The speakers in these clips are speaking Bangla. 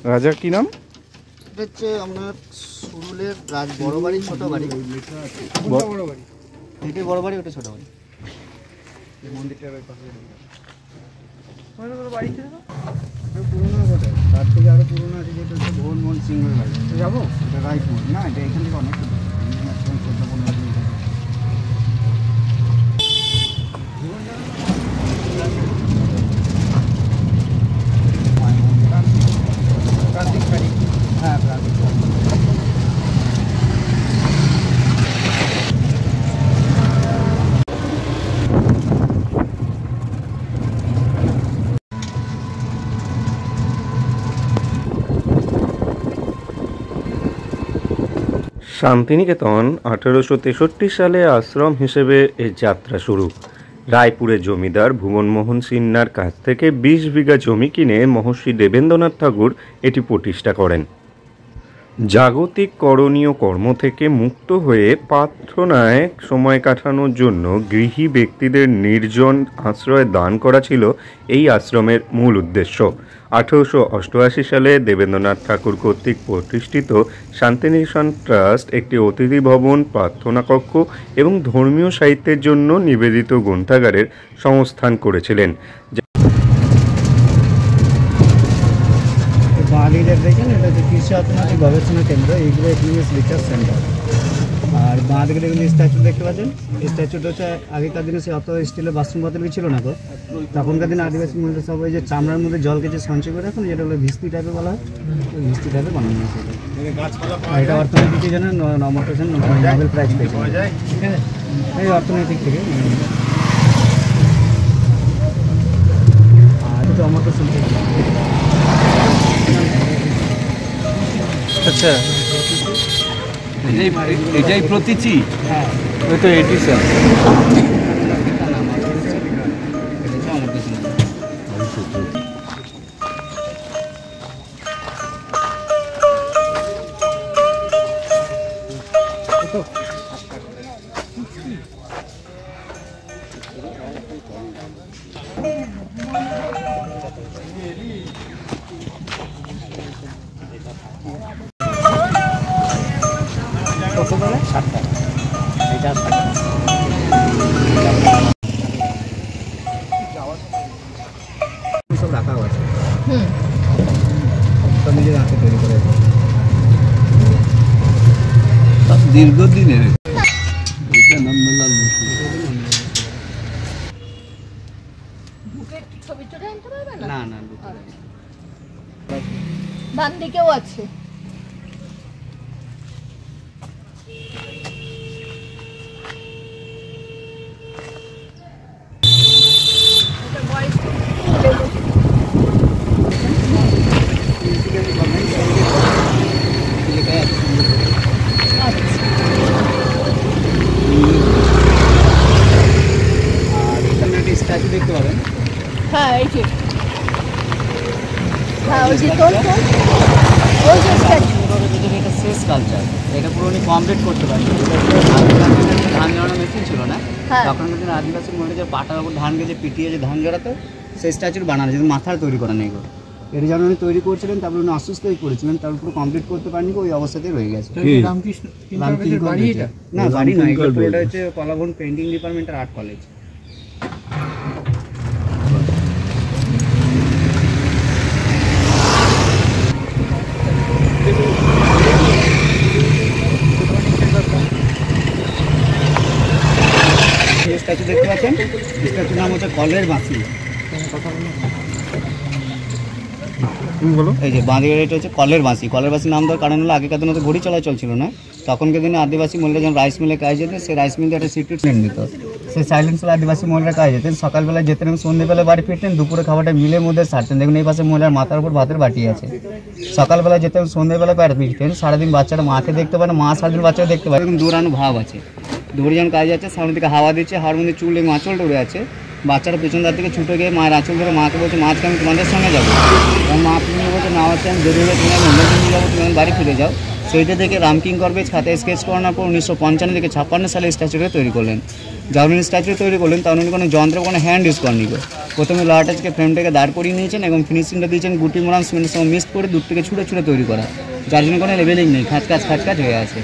রাজার কি নাম? এটা হচ্ছে আপনার সুরুলের রাজ বড় বাড়ি ছোট বাড়ি। বড় বাড়ি, এটাই বড় বাড়ি, ওটা ছোট বাড়ি। এই মন্দিরটার পাশে বাড়ি ছিল না, পুরোনো বটে, তার থেকে আরো পুরোনো আছে, যেটা হচ্ছে ভুবন মোহন সিংহের বাড়ি। যাবো এটা রায়পুর না, এটা এখান থেকে অনেক হ্যাঁ প্রান্তিক। শান্তিনিকেতন 1863 সালে আশ্রম হিসেবে এর যাত্রা শুরু। রায়পুরের জমিদার ভুবনমোহন সিন্নার কাছ থেকে 20 বিঘা জমি কিনে মহর্ষি দেবেন্দ্রনাথ ঠাকুর এটি প্রতিষ্ঠা করেন। জাগতিক করণীয় কর্ম থেকে মুক্ত হয়ে প্রার্থনায় সময় কাটানোর জন্য গৃহী ব্যক্তিদের নির্জন আশ্রয় দান করা ছিল এই আশ্রমের মূল উদ্দেশ্য। 1888 সালে দেবেন্দ্রনাথ ঠাকুর কর্তৃক প্রতিষ্ঠিত শান্তিনিকেতন ট্রাস্ট একটি অতিথি ভবন, প্রার্থনা কক্ষ এবং ধর্মীয় সাহিত্যের জন্য নিবেদিত গ্রন্থাগারের সংস্থান করেছিলেন। দেখেন এটা হচ্ছে কৃষি অর্থনৈতিক গবেষণা কেন্দ্র, এইগুলো এগ্রিমেন্টস রিসার্চ সেন্টার। আর বাঁ দিকে দেখুন স্ট্যাচু দেখতে পাচ্ছেন, স্ট্যাচুটা হচ্ছে আগেকার দিনে সে অত স্টিলের বাথরুম বোতল ছিল না তো, তখনকার দিনে আদিবাসী মহিলা সব ওই যে চামড়ার মধ্যে জলকে যে সঞ্চয় করে রাখুন, যেটা হলো ভিস্তি টাইপের বলা হয়, ওই ভিস্তি টাইপের বানানো হয়েছে। এটা অর্থনৈতিক জন্য নোবেল প্রাইজ পেয়েছে এই অর্থনৈতিক থেকে। আর এটা অমর্ত্য সেন। আচ্ছা, এটাই প্রতীচি। হ্যাঁ ওই তো এটি স্যার। সব রাখাও আছে, সব নিজের হাতে তৈরি করে দীর্ঘদিনের। না না ডান দিকেও আছে। স্ট্যাচু দেখতে পাবেন। হ্যাঁ এই যে, হ্যাঁ ওই যে তোর ওই যে স্ট্যাচু, এটা শেষ কালচার, এটা পুরো উনি কমপ্লিট করতে পারেন। ধান জড়ানো মেশিন ছিল না, তখন কিন্তু আদিবাসী মহিলাদের পাটার উপর ধান গেছে পিটিয়ে যে ধান জড়াতো, সেই স্ট্যাচুর বানানো যেহেতু মাথার তৈরি করা নেই গো, এটা যেন উনি তৈরি করছিলেন, তারপরে উনি অসুস্থ হয়ে পড়েছিলেন, তারপর পুরো কমপ্লিট করতে পারেনি, ওই অবস্থাতেই রয়ে গেছে। না বাড়ি নয়, পুরোটা হচ্ছে কলাভবন পেন্টিং ডিপার্টমেন্টের আর্ট কলেজ। স্ট্যাচু দেখতে পাচ্ছেন, স্ট্যাচুর নাম হচ্ছে কলের বাঁশি। এই যে বাঁধিয়ে এটা হচ্ছে কলের বাঁশি। কলের বাঁশি নাম দেওয়ার কারণ হলো আগেকার দিনে তো ঘড়ি চলাচল ছিল না, তখনকার দিনে আদিবাসী মহিলা যখন রাইস মিলে কাজ যেতেন, সেই রাইস মিলে একটা সিক্রেট নেম দিত, সেই সাইলেন্সে আদিবাসী মহিলারা কাজ যেতেন, সকালবেলা যেতেন এবং সন্ধ্যেবেলা বাড়ি ফিরতেন, দুপুরে খাবারটা মিলের মধ্যে সারতেন। দেখুন এই পাশে মহিলার মাথার উপর ভাতের বাটি আছে, সকালবেলা যেতেন সন্ধ্যেবেলা বাড়ি ফিরতেন, সারাদিন বাচ্চারা মাকে দেখতে পারে, মা সারাদিন বাচ্চারা দেখতে পারে, এবং দৌড়ানো ভাব আছে, দৌড়ে যখন কাজ যাচ্ছে সামনে থেকে হাওয়া দিচ্ছে, হাওয়ার মধ্যে চুল এবং আঁচলটা উড়ে আছে, বাচ্চারা পেছন দাঁড় থেকে ছুটে গিয়ে মায়ের আঁচল ধরে মাকে বলছে, মাঝকে আমি তোমাদের সঙ্গে যাবো, এবং মা তুমি বলছে না হচ্ছে আমি দেরি হয়ে তুমি আমি অন্য দিন যাবো, তুমি বাড়ি ফিরে যাও। সেইটা থেকে রামকিং করবেজ খাতায় স্কেচ করানোর পর 1955 থেকে 56 সালে স্ট্যাচুটা তৈরি করলেন। যখন উনি স্ট্যাচু তৈরি করলেন তখন উনি কোনো যন্ত্র কোনো হ্যান্ড ইউজ করেনি। প্রথমে লোহাটাকে ফ্রেমটাকে দাঁড় করিয়ে নিয়েছেন এবং ফিনিশিংটা দিয়েছেন গুটি মোড়ান সিমেন্টের সঙ্গে মিক্স করে দূর থেকে ছুঁড়ে ছুঁড়ে তৈরি করা, যার জন্য কোনো লেভেলিং নেই, খাঁচকাজ হয়ে আছে।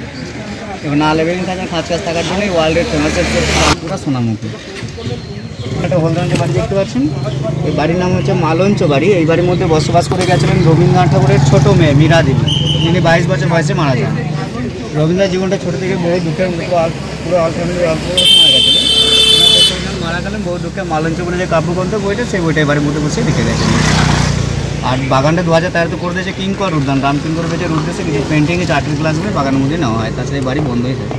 এবার না লেভেলিং থাকে খাঁচকাজ থাকার জন্যই ওয়ার্ল্ডের ফেমাস পুরো সোনামুখী। একটা হলদানটা বাড়ি দেখতে পাচ্ছেন, এই বাড়ির নাম হচ্ছে মালঞ্চ বাড়ি। এই বাড়ির মধ্যে বসবাস করে গেছিলেন রবীন্দ্রনাথ ঠাকুরের ছোটো মেয়ে মীরা দেবী, যিনি 22 বছর বয়সে মারা যান। রবীন্দ্রনাথ জীবনটা ছোটো থেকে বহু দুঃখের পুরো অল ফ্যামিলি মারা গেছিলেন। মারা গেলেন বহু দুঃখে মালঞ্চ বলে যে কাব্যগ্রন্থ বইটা, সেই বইটা এবারের মধ্যে বসে লিখে গেছেন। আর বাগানটা 2013 করে দিয়েছে কিঙ্কর উদ্যান, রামকিঙ্কর বেচের উদ্দেশ্যে কিছু পেন্টিংয়ে চাকরির ক্লাসগুলো বাগানের মধ্যে নেওয়া হয়, তাছাড়া এই বাড়ি বন্ধ হয়ে থাকে।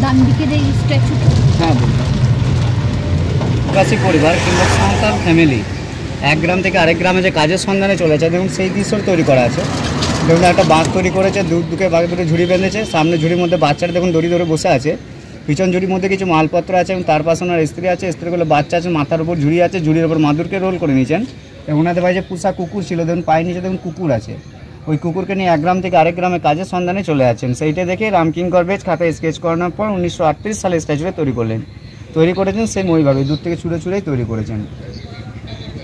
ডান দিকের এই স্ট্যাচুটা হ্যাঁ, আদিবাসী পরিবার কিংবা সন্তান ফ্যামিলি এক গ্রাম থেকে আরেক গ্রামে যে কাজের সন্ধানে চলেছে, দেখুন সেই দৃশ্য তৈরি করা আছে। দেখুন একটা বাঁধ তৈরি করেছে, দুকে বাঘ দুটো ঝুড়ি বেঁধেছে, সামনে ঝুড়ির মধ্যে বাচ্চারা দেখুন দড়ি ধরে বসে আছে, পিছন ঝুড়ির মধ্যে কিছু মালপত্র আছে এবং তার পাশে ওনার স্ত্রী আছে, স্ত্রীগুলো বাচ্চা আছে, মাথার উপর ঝুড়ি আছে, ঝুড়ির উপর মাদুরকে রোল করে নিয়েছেন। এবং ওনাদের বাড়িতে পোষা কুকুর ছিল, দেখুন পায়ে নিচে দেখুন কুকুর আছে, ওই কুকুরকে নিয়ে এক গ্রাম থেকে আরেক গ্রামে কাজের সন্ধানে চলে যাচ্ছেন। সেইটা দেখে রামকিঙ্কর বেজ খাতায় স্কেচ করানোর পর 1938 সালে স্ট্যাচুটা তৈরি করেছেন সেম ওইভাবে দূর থেকে ছুঁড়েই তৈরি করেছেন,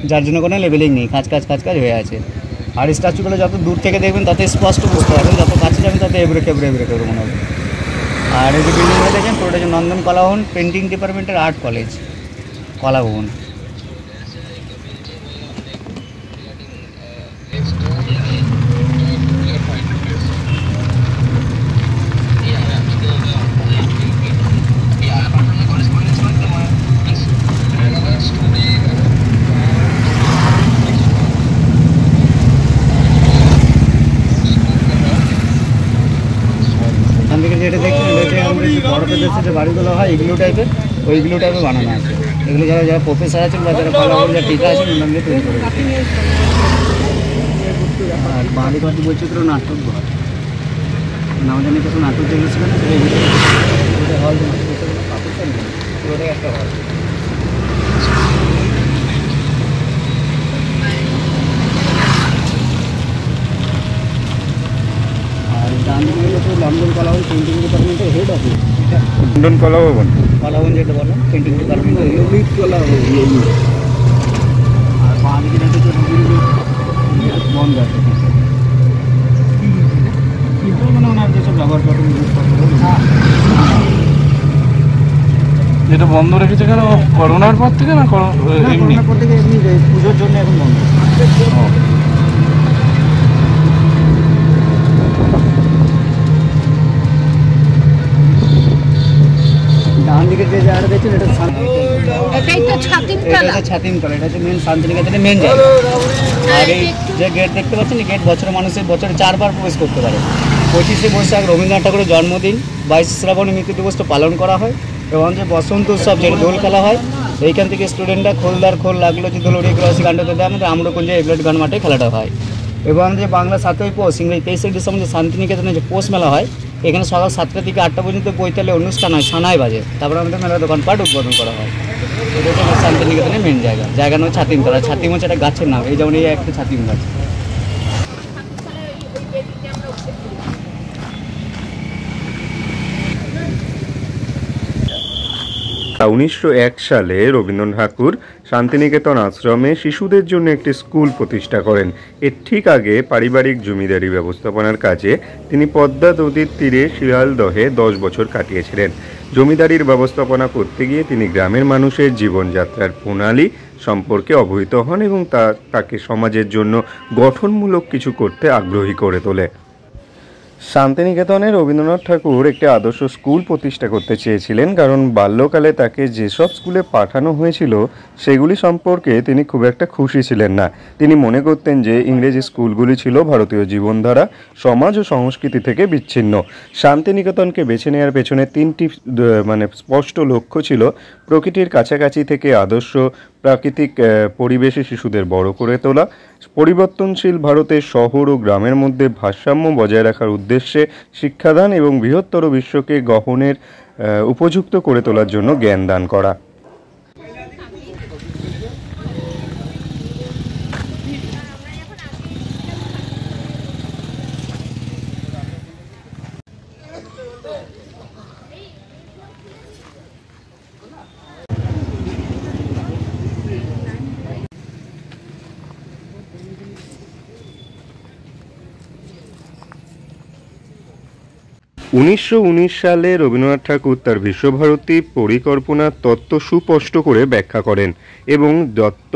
যার জন্য কোনো লেভেলিং নেই, খাঁচকাজ হয়ে আছে। আর স্ট্যাচুগুলো যত দূর থেকে দেখবেন তত স্পষ্ট বুঝতে পারবেন, যত কাছে যাবেন তত এবড়ে খেবড়ে মনে হবে। আর এই যে বিল্ডিংটা দেখেন পুরোটা যে নন্দন কলাভবন পেন্টিং ডিপার্টমেন্টের আর্ট কলেজ কলাভবন। যেটা দেখছেন এটা আমাদের বড়দের দেশে যে বাড়িগুলো হয় এগুলো টাইপের বানানো আছে। এগুলো যারা প্রফেসর আছেন বা যারা কলাবল যারা টিকা আছেন ওনাদের তৈরি করে। আর বাড়ি ঘর বৈচিত্র্য নাটক ঘর আমাদের কিছু নাটক যেগুলো ছিল না সেটা হল পুরোটাই একটা হল। লন্ডন কলাভবন পেন্টিং ডিপার্টমেন্টের হেড অফিস, লন্ডন কলাভবন যেটা বললাম পেন্টিং ডিপার্টমেন্টের হেড কলাভবন। আর বাঁ দিকে বন্ধ আছে, মানে ওনার যেসব ব্যবহার করেন যেটা বন্ধ রেখেছে কেন, করোনার পর থেকে না এমনি পুজোর জন্য এখন বন্ধ। ডান দিকে যে জায়গাটা দেখছেন এটা এটাই তো ছাতিমতলা। ছাতিমতলা, এটা হচ্ছে মেন শান্তিনিকেতনের মেন জায়গা। আর এই যে গেট দেখতে পাচ্ছেন এই গেট বছরে মানুষের বছরে 4 বার প্রবেশ করতে পারে। 25শে বৈশাখ রবীন্দ্রনাথ ঠাকুরের জন্মদিন, 22 শ্রাবণে মৃত্যু দিবসটা পালন করা হয় এবং যে বসন্ত উৎসব যেটা দোল খেলা হয়, এইখান থেকে স্টুডেন্টরা খোল লাগলো যে দোল উড়িয়ে ক্রসি গানটাতে দেয় আমাদের আমরকুঞ্জে এভলেট গান মাঠে খেলাটা হয়। এবং যে বাংলা 7ই পৌষ ইংরেজি 23শে ডিসেম্বর যে শান্তিনিকেতনে যে পৌষ মেলা হয়, এখানে সকাল 7টা থেকে 8টা পর্যন্ত বৈতালে অনুষ্ঠান হয়, সানায় বাজে, তারপরে আমাদের মেলার দোকানপাট উদ্বোধন করা হয়। এটা হচ্ছে শান্তিনিকেতনের মেন জায়গা নয় ছাতিমতলা। ছাতিম হচ্ছে একটা গাছের নাম, এই যেমন এই একটা ছাতিম গাছ। 1901 সালে রবীন্দ্রনাথ ঠাকুর শান্তিনিকেতন আশ্রমে শিশুদের জন্য একটি স্কুল প্রতিষ্ঠা করেন। এর ঠিক আগে পারিবারিক জমিদারি ব্যবস্থাপনার কাজে তিনি পদ্মা নদীর তীরে শিয়ালদহে 10 বছর কাটিয়েছিলেন। জমিদারির ব্যবস্থাপনা করতে গিয়ে তিনি গ্রামের মানুষের জীবনযাত্রার প্রণালী সম্পর্কে অবহিত হন এবং তাকে সমাজের জন্য গঠনমূলক কিছু করতে আগ্রহী করে তোলে। শান্তিনিকেতনে রবীন্দ্রনাথ ঠাকুর একটি আদর্শ স্কুল প্রতিষ্ঠা করতে চেয়েছিলেন, কারণ বাল্যকালে তাকে যেসব স্কুলে পাঠানো হয়েছিল সেগুলি সম্পর্কে তিনি খুব একটা খুশি ছিলেন না। তিনি মনে করতেন যে ইংরেজি স্কুলগুলি ছিল ভারতীয় জীবনধারা, সমাজ ও সংস্কৃতি থেকে বিচ্ছিন্ন। শান্তিনিকেতনকে বেছে নেওয়ার পেছনে 3টি স্পষ্ট লক্ষ্য ছিল: প্রকৃতির কাছাকাছি থেকে আদর্শ প্রাকৃতিক পরিবেশে শিশুদের বড় করে তোলা, পরিবর্তনশীল ভারতের শহর ও গ্রামের মধ্যে ভারসাম্য বজায় রাখার উদ্দেশ্যে শিক্ষাদান এবং বৃহত্তর বিশ্বকে গ্রহণের উপযুক্ত করে তোলার জন্য জ্ঞান দান করা। উনিশশো সালে রবীন্দ্রনাথ ঠাকুর তার বিশ্বভারতী পরিকল্পনার তত্ত্ব সুস্পষ্ট করে ব্যাখ্যা করেন এবং দত্ত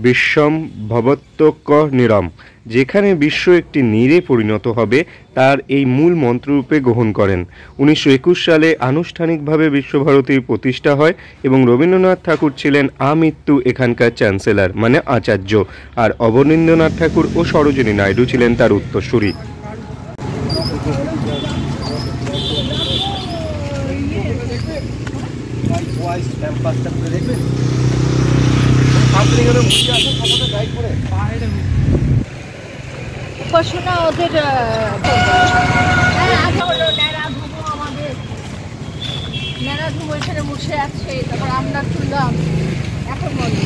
বিশ্বম ভবত্যক নিরম, যেখানে বিশ্ব একটি নীড়ে পরিণত হবে, তার এই মূল মন্ত্ররূপে গ্রহণ করেন। 1921 সালে আনুষ্ঠানিকভাবে বিশ্বভারতীর প্রতিষ্ঠা হয় এবং রবীন্দ্রনাথ ঠাকুর ছিলেন আমৃত্যু এখানকার চ্যান্সেলর মানে আচার্য, আর অবনীন্দ্রনাথ ঠাকুর ও সরোজিনী নাইডু ছিলেন তার উত্তরসূরি। উপাসনা ওদের আমাদের ন্যাড়া ঘুমো এখানে বসে আছে, তারপর আমরা তুললাম এখন বলি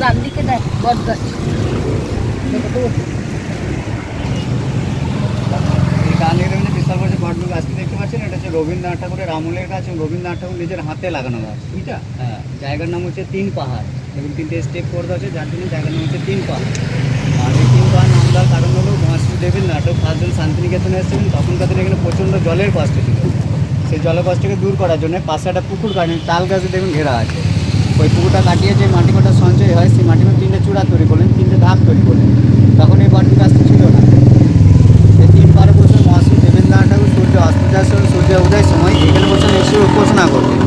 ডান দিকে দেখ বট গাছ। বিশাল বড় বট গাছটি দেখতে পাচ্ছেন, এটা হচ্ছে রবীন্দ্রনাথ ঠাকুরের আমলের গাছ এবং রবীন্দ্রনাথ ঠাকুর নিজের হাতে লাগানো গাছ। বুঝটা? হ্যাঁ, জায়গার নাম হচ্ছে 3 পাহাড় এবং 3টে স্টেপ করে দেওয়া আছে, যার জন্য জায়গার নাম হচ্ছে 3 পাহাড়। আর এই 3 পাহাড় নাম দেওয়ার কারণ হলো মহাশ্রী দেবেন্দ্রনাথ ফার্স্ট যখন শান্তিনিকেতনে এসেছিলেন তখনকার দিনে এখানে প্রচণ্ড জলের কষ্ট ছিল। সেই জলের কষ্টকে দূর করার জন্য পাশে একটা পুকুর কাটেন, তাল গাছে দেখুন ঘেরা আছে। ওই পুকুরটা কাটিয়ে যে মাটি কটা সঞ্চয় হয় সেই মাটির 3টে চূড়া তৈরি করলেন, 3টে ধাপ তৈরি করলেন। তখন এই বট গাছটি ছিল না। এই 3 পাহাড়ে বসে মহাশ্রী দেবেন্দ্রনাথ ঠাকুর সূর্য অস্ত যাওয়ার সময় সূর্য উদয়ের সময় এখানে বসে এসে উপাসনা করতেন।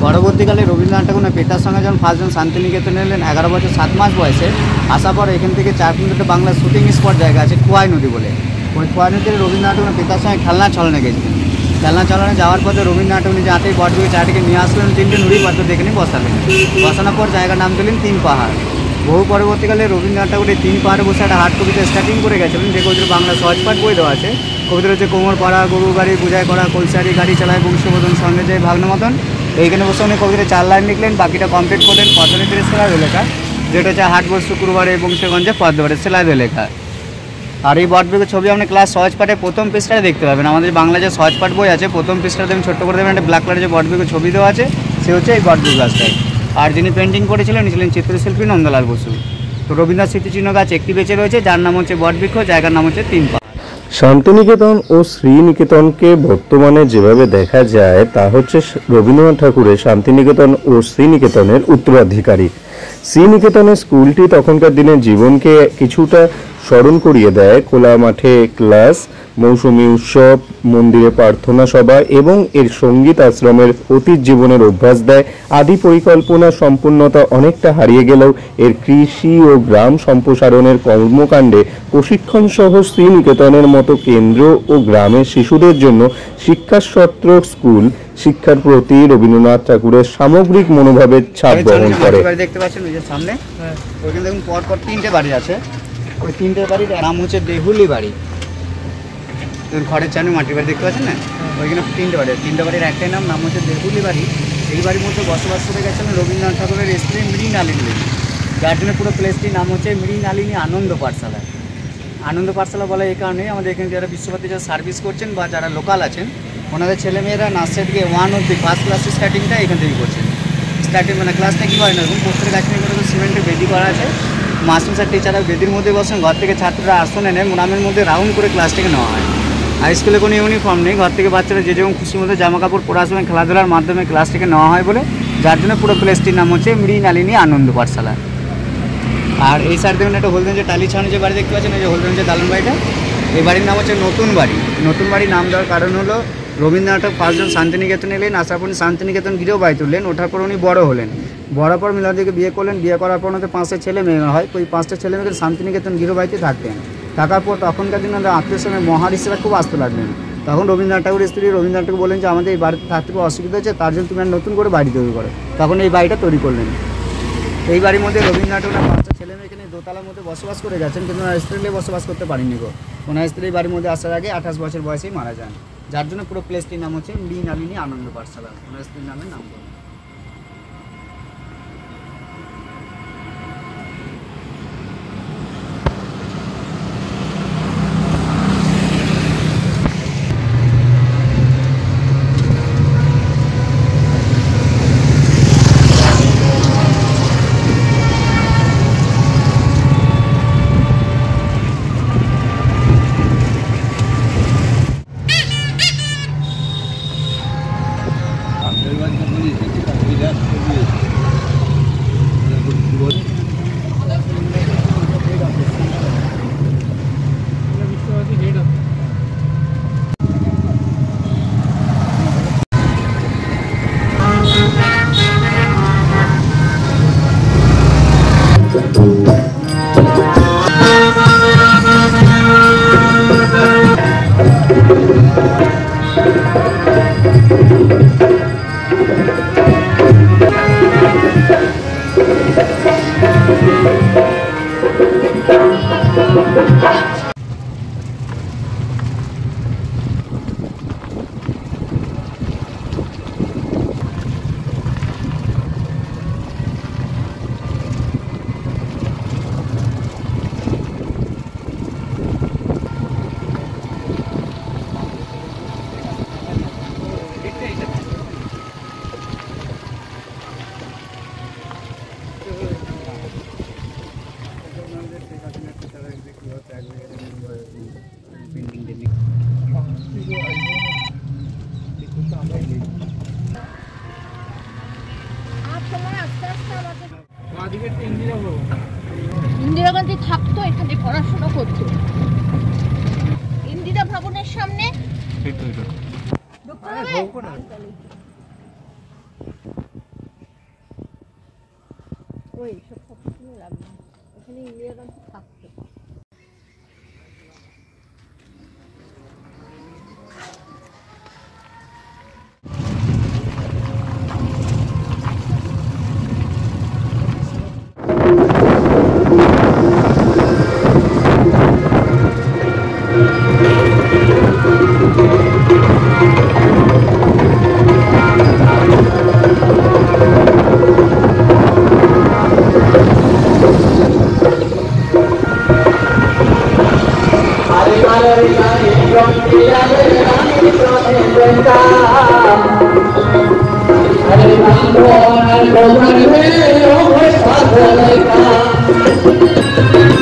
পরবর্তীকালে রবীন্দ্রনাথ ঠাকুর পিতার সঙ্গে যখন ফার্স্ট যখন শান্তিনিকেতনে এলেন 11 বছর 7 মাস বয়সে, আসার পর এখান থেকে 4 কিলোমিটার বাংলার শুটিং স্পট জায়গা আছে খোয়াই নদী বলে। ওই খোয়াই নদীতে রবীন্দ্রনাথ ঠাকুর পিতার সঙ্গে খেলনা চলনে গেছিলেন। খেলনা চালানো যাওয়ার পথে রবীন্দ্রনাথ ঠাকুর নিজে হাতেই বটগুলো চারটিকে নিয়ে আসলেন, 3টে নুড়ি পাথর দেখে নিয়ে বসালেন। বসানোর পর জায়গার নাম দিলেন 3 পাহাড়। বহু পরবর্তীকালে রবীন্দ্রনাথ ঠাকুর এই 3 পাহাড়ে বসে একটা হাট কবিতা স্টার্টিং করে গেছিলেন, যে কবিতার বাংলা সহজপাঠ বই দেওয়া আছে। কবিতার হচ্ছে কোমর পাড়া গরু গাড়ি বুঝাই করা কলসারি গাড়ি চালায় বংশবোধন সঙ্গে যায় ভাগ্ন মতন। এইখানে বসে উনি কবিতা 4 লাইন লিখলেন, বাকিটা কমপ্লিট করলেন পদ্ধতির সেলাইদে লেখা, যেটা হচ্ছে হাটবোর শুক্রবারে বংশগঞ্জে পদ্মবারে সেলাইদে লেখা। আর এই বটবৃক্ষের ছবি আপনি ক্লাস সহজপাঠে প্রথম পৃষ্ঠায় দেখতে পাবেন। আমাদের বাংলা যে সহজপাঠ বই আছে প্রথম পৃষ্ঠাতে দেখবেন ছোট্ট করে দেবেন একটা ব্ল্যাক কালারের যে বটবৃক্ষের ছবি দেওয়া আছে, সে হচ্ছে এই বটবৃক্ষ গাছটাই। আর যিনি পেন্টিং করেছিলেন উনি ছিলেন চিত্রশিল্পী নন্দলাল বসু। তো রবীন্দ্রনাথ স্মৃতিচিহ্ন গাছ একটি বেঁচে রয়েছে, যার নাম হচ্ছে বটবৃক্ষ, জায়গার নাম হচ্ছে 3 পাহাড়। শান্তিনিকেতন ও শ্রীনিকেতনকে বর্তমানে যেভাবে দেখা যায় তা হচ্ছে রবীন্দ্রনাথ ঠাকুরের শান্তিনিকেতন ও শ্রীনিকেতনের উত্তরাধিকারী। শ্রীনিকেতনের স্কুলটি তখনকার দিনের জীবনকে কিছুটা স্মরণ করিয়ে দেয়। খোলা মাঠে ক্লাস, মৌসুমী উৎসব, মন্দিরে প্রার্থনা সভা এবং এর সঙ্গীত আশ্রমের অতীত জীবনের অভ্যাস দেয়। আদি পরিকল্পনা সম্পূর্ণতা অনেকটা হারিয়ে গেলেও এর কৃষি ও গ্রাম সম্প্রসারণের কর্মকাণ্ডে প্রশিক্ষণ সহ শ্রীনিকেতনের মতো কেন্দ্র ও গ্রামের শিশুদের জন্য শিক্ষাসত্র স্কুল শিক্ষার প্রতি রবীন্দ্রনাথ ঠাকুরের সামগ্রিক মনোভাবের ছাপ বহন করে। দেখতে পাচ্ছেন ওই যে সামনে ওইখানে দেখুন পরপর 3টে বাড়ি আছে। ওই 3টে বাড়ির নাম হচ্ছে দেহুলি বাড়ি। খড়ের চানু মাটির বাড়ি দেখতে পাচ্ছেন না, ওইখানে তিনটে বাড়ির একটাই নাম হচ্ছে দেবুলি বাড়ি। এই বাড়ির মধ্যে বসবাস করে গেছিলেন রবীন্দ্রনাথ ঠাকুরের স্ত্রী মৃণালিনী দেবী, যার জন্য পুরো প্লেসটির নাম হচ্ছে মৃণালিনী আনন্দ পাঠশালা। আনন্দ পাঠশালা বলে এই কারণে আমাদের এখানে যারা বিশ্বভারতী যারা সার্ভিস করছেন বা যারা লোকাল আছেন ওনাদের ছেলেমেয়েরা নার্সারি থেকে 1 অবধি ফার্স্ট ক্লাসের স্টার্টিংটা এখান থেকেই করছেন। স্টার্টিং মানে ক্লাসটা কী হয় না, এরকম প্রত্যেক গাছ নিয়ে করে সিমেন্টের বেদি করা আছে, মাস্টার স্যার টিচাররা বেদির মধ্যে বসেন, ঘর থেকে ছাত্ররা আসন এনে মোনামের মধ্যে রাউন্ড করে ক্লাসটাকে নেওয়া হয়। হাই স্কুলে কোনো ইউনিফর্ম নেই, ঘর থেকে বাচ্চারা যে যেমন খুশির মধ্যে জামা কাপড় পরা সময় খেলাধুলার মাধ্যমে ক্লাসটাকে নেওয়া হয় বলে, যার জন্য পুরো প্লেসটির নাম হচ্ছে মৃণালিনী আনন্দ পাঠশালা। আর এই সাইড দেখুন একটা হলদেঞ্জে টালি ছাউনি যে বাড়ি দেখতে পাচ্ছেন, এই যে হলদেঞ্জে দালান বাড়িটা, এই বাড়ির নাম হচ্ছে নতুন বাড়ি। নতুন বাড়ি নাম দেওয়ার কারণ হলো রবীন্দ্রনাথ ফার্স্টজন শান্তিনিকেতন এলেন, আসার পর শান্তিনিকেতন গিরেও বাড়ি তুললেন, ওঠার পর উনি বড় হলেন, বড় পর মিলাদিকে বিয়ে করলেন, বিয়ে করার পর ওনাদের 5টা ছেলে মেয়ে হয়, ওই 5টা ছেলে মেয়েকে শান্তিনিকেতন গিরো বাড়িতে থাকতেন। থাকার পর তখনকার দিনে ওনাদের আত্মীয় স্বজনের মহারিষিরা খুব আসতে লাগলেন। তখন রবীন্দ্রনাথ ঠাকুরের স্ত্রী রবীন্দ্রনাথ ঠাকুর বলেন যে আমাদের এই বাড়িতে থাকতে খুব অসুবিধা হচ্ছে, তার জন্য তুমি নতুন করে বাড়ি তৈরি করো। তখন এই বাড়িটা তৈরি করলেন। এই বাড়ির মধ্যে রবীন্দ্রনাথ ঠাকুরের 5টা ছেলে মেয়ে এখানে দোতলার মধ্যে বসবাস করে গেছেন, কিন্তু ওনার স্ত্রী বসবাস করতে পারেননি গো। ওনার স্ত্রী বাড়ির মধ্যে আসার আগে 28 বছর বয়সেই মারা যান, যার জন্য পুরো প্লেসটির নাম হচ্ছে মৃণালিনী আনন্দ পাঠশালা, ওনার স্ত্রীর নামের নাম। ইন্দিরা গান্ধী থাকতো, এখানে পড়াশোনা করতো। ইন্দিরা ভবনের সামনে ওই সব এখানে ইন্দিরা গান্ধী থাকতো। Hare